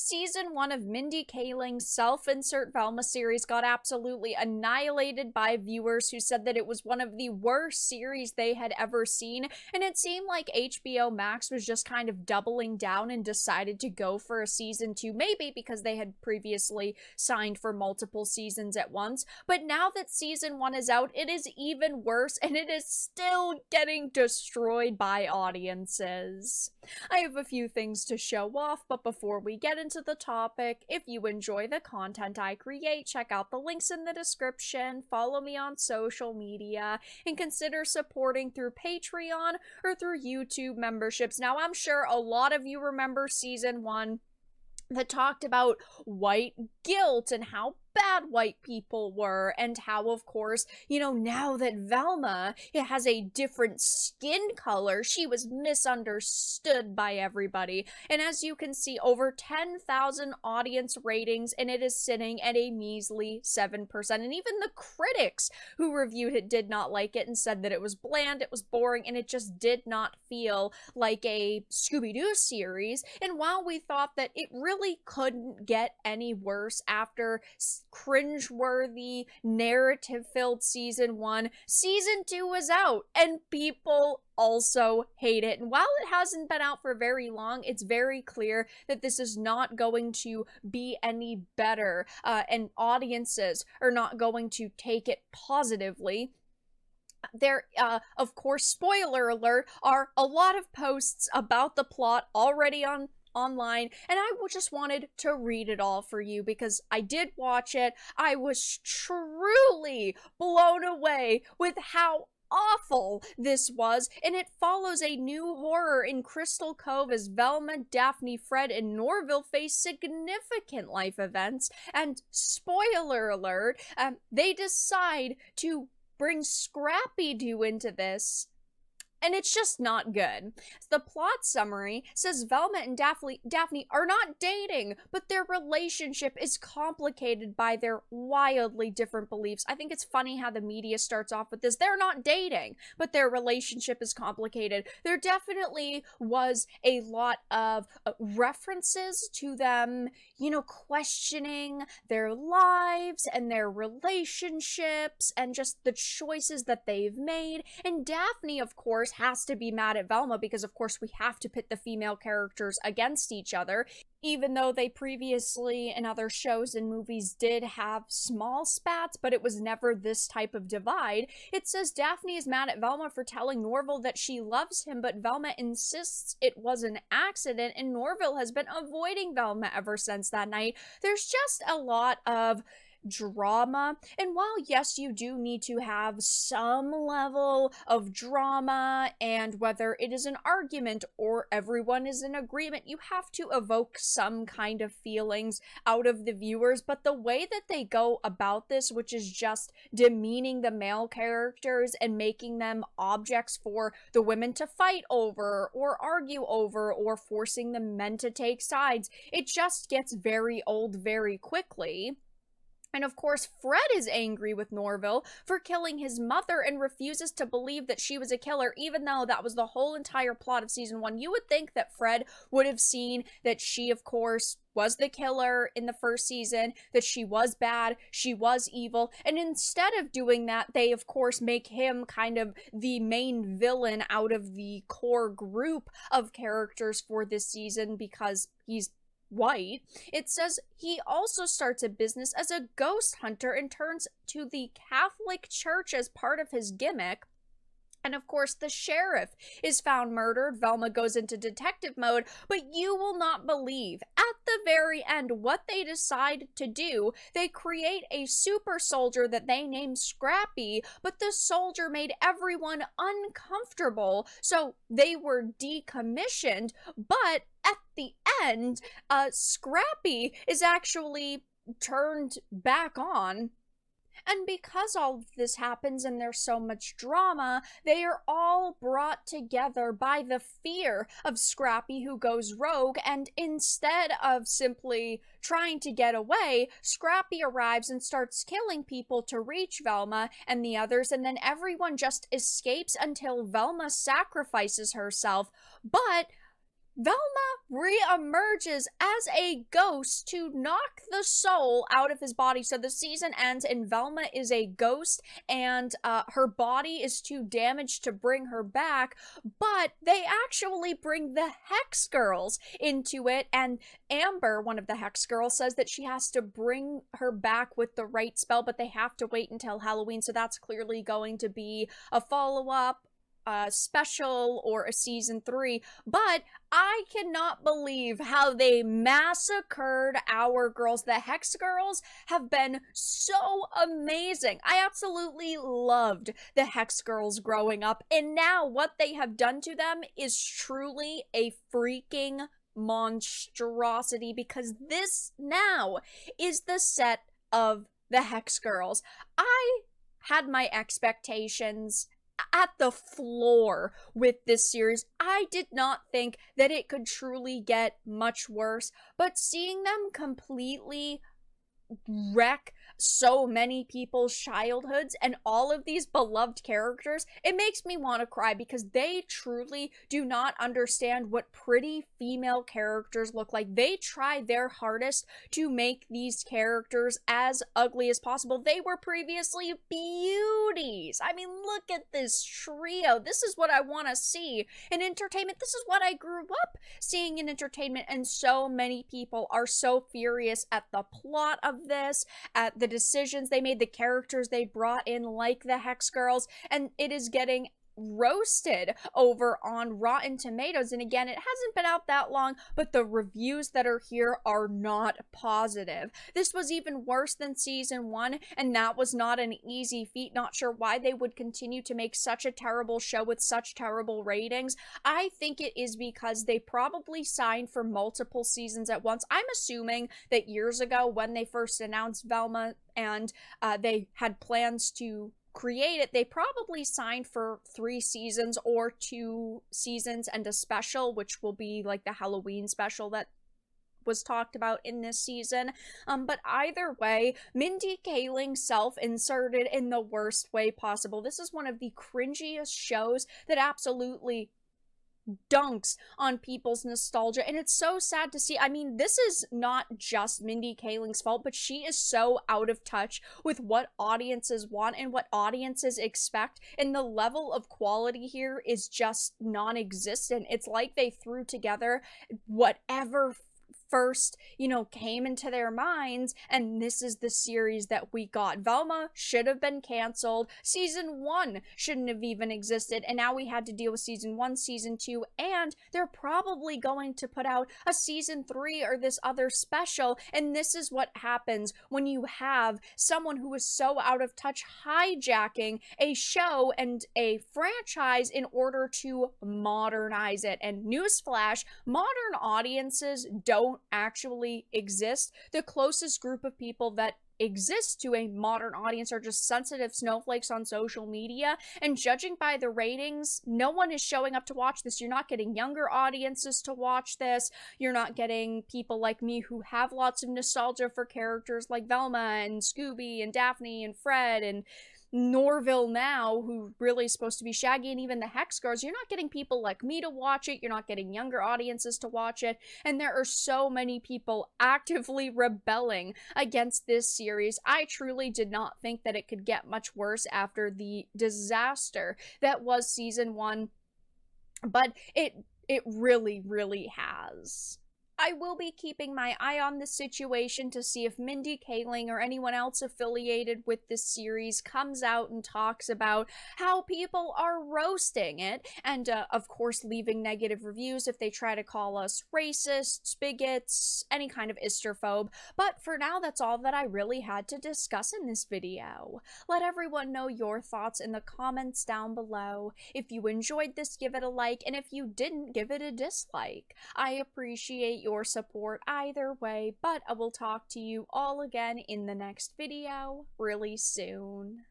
Season 1 of Mindy Kaling's self-insert Velma series got absolutely annihilated by viewers who said that it was one of the worst series they had ever seen, and it seemed like HBO Max was just kind of doubling down and decided to go for a season 2, maybe because they had previously signed for multiple seasons at once. But now that season 1 is out, it is even worse, and it is still getting destroyed by audiences. I have a few things to show off, but before we get into the topic, if you enjoy the content I create, check out the links in the description, follow me on social media, and consider supporting through Patreon or through YouTube memberships. Now, I'm sure a lot of you remember season 1 that talked about white guilt and how bad white people were, and how, of course, now that Velma has a different skin color, she was misunderstood by everybody. And as you can see, over 10,000 audience ratings, and it is sitting at a measly 7%. And even the critics who reviewed it did not like it and said that it was bland, it was boring, and it just did not feel like a Scooby-Doo series. And while we thought that it really couldn't get any worse after cringeworthy, narrative-filled season 1, season 2 was out, and people also hate it. And while it hasn't been out for very long, it's very clear that this is not going to be any better, and audiences are not going to take it positively. There, of course, spoiler alert, are a lot of posts about the plot already online, and I just wanted to read it all for you because I did watch it. I was truly blown away with how awful this was, and it follows a new horror in Crystal Cove as Velma, Daphne, Fred, and Norville face significant life events, and spoiler alert, they decide to bring Scrappy-Doo into this, and it's just not good. The plot summary says Velma and Daphne are not dating, but their relationship is complicated by their wildly different beliefs. I think it's funny how the media starts off with this. They're not dating, but their relationship is complicated. There definitely was a lot of references to them, questioning their lives and their relationships and just the choices that they've made. And Daphne, of course, has to be mad at Velma because, of course, we have to pit the female characters against each other, even though they previously in other shows and movies did have small spats, but it was never this type of divide. It says Daphne is mad at Velma for telling Norville that she loves him, but Velma insists it was an accident, and Norville has been avoiding Velma ever since that night. There's just a lot of drama, and while yes, you do need to have some level of drama, and whether it is an argument or everyone is in agreement, you have to evoke some kind of feelings out of the viewers. But the way that they go about this, which is just demeaning the male characters and making them objects for the women to fight over or argue over, or forcing the men to take sides, it just gets very old very quickly. And of course, Fred is angry with Norville for killing his mother and refuses to believe that she was a killer, even though that was the whole entire plot of season 1. You would think that Fred would have seen that she, of course, was the killer in the first season, that she was bad, she was evil, and instead of doing that, they, of course, make him kind of the main villain out of the core group of characters for this season because he's white. It says he also starts a business as a ghost hunter and turns to the Catholic Church as part of his gimmick. And of course, the sheriff is found murdered. Velma goes into detective mode, but you will not believe, at the very end, what they decide to do. They create a super soldier that they name Scrappy, but the soldier made everyone uncomfortable, so they were decommissioned. But at the end, Scrappy is actually turned back on. And because all of this happens and there's so much drama, they are all brought together by the fear of Scrappy, who goes rogue, and instead of simply trying to get away, Scrappy arrives and starts killing people to reach Velma and the others, and then everyone just escapes until Velma sacrifices herself. But Velma reemerges as a ghost to knock the soul out of his body. So the season ends and Velma is a ghost, and her body is too damaged to bring her back, but they actually bring the Hex Girls into it, and Amber, one of the Hex Girls, says that she has to bring her back with the right spell, but they have to wait until Halloween, so that's clearly going to be a follow-up, special, or a season 3. But I cannot believe how they massacred our girls. The Hex Girls have been so amazing. I absolutely loved the Hex Girls growing up, and now what they have done to them is truly a freaking monstrosity, because this now is the set of the Hex Girls. I had my expectations at the floor with this series. I did not think that it could truly get much worse, but seeing them completely wreck so many people's childhoods and all of these beloved characters, it makes me want to cry, because they truly do not understand what pretty female characters look like. They try their hardest to make these characters as ugly as possible. They were previously beauties. I mean, look at this trio. This is what I want to see in entertainment. This is what I grew up seeing in entertainment, and so many people are so furious at the plot of this, at the decisions they made, the characters they brought in, like the Hex Girls, and it is getting roasted over on Rotten Tomatoes. And again, it hasn't been out that long, but the reviews that are here are not positive. This was even worse than season 1, and that was not an easy feat. Not sure why they would continue to make such a terrible show with such terrible ratings. I think it is because they probably signed for multiple seasons at once. I'm assuming that years ago, when they first announced Velma and they had plans to create it, they probably signed for 3 seasons or 2 seasons and a special, which will be like the Halloween special that was talked about in this season. But either way, Mindy Kaling self-inserted in the worst way possible. This is one of the cringiest shows that absolutely dunks on people's nostalgia, and it's so sad to see. I mean, this is not just Mindy Kaling's fault, but she is so out of touch with what audiences want and what audiences expect, and the level of quality here is just non-existent. It's like they threw together whatever first, came into their minds, and this is the series that we got. Velma should have been canceled. Season 1 shouldn't have even existed, and now we had to deal with season 1, season 2, and they're probably going to put out a season 3 or this other special, and this is what happens when you have someone who is so out of touch hijacking a show and a franchise in order to modernize it. And newsflash, modern audiences don't actually exist. The closest group of people that exist to a modern audience are just sensitive snowflakes on social media, and judging by the ratings, no one is showing up to watch this. You're not getting younger audiences to watch this. You're not getting people like me who have lots of nostalgia for characters like Velma and Scooby and Daphne and Fred and Norville now, who really is supposed to be Shaggy, and even the Hex Girls. You're not getting people like me to watch it. You're not getting younger audiences to watch it. And there are so many people actively rebelling against this series. I truly did not think that it could get much worse after the disaster that was season 1, but it really, really has. I will be keeping my eye on this situation to see if Mindy Kaling or anyone else affiliated with this series comes out and talks about how people are roasting it, and of course leaving negative reviews if they try to call us racists, bigots, any kind of isterphobe. But for now, that's all that I really had to discuss in this video. Let everyone know your thoughts in the comments down below. If you enjoyed this, give it a like, and if you didn't, give it a dislike. I appreciate your support either way, but I will talk to you all again in the next video really soon.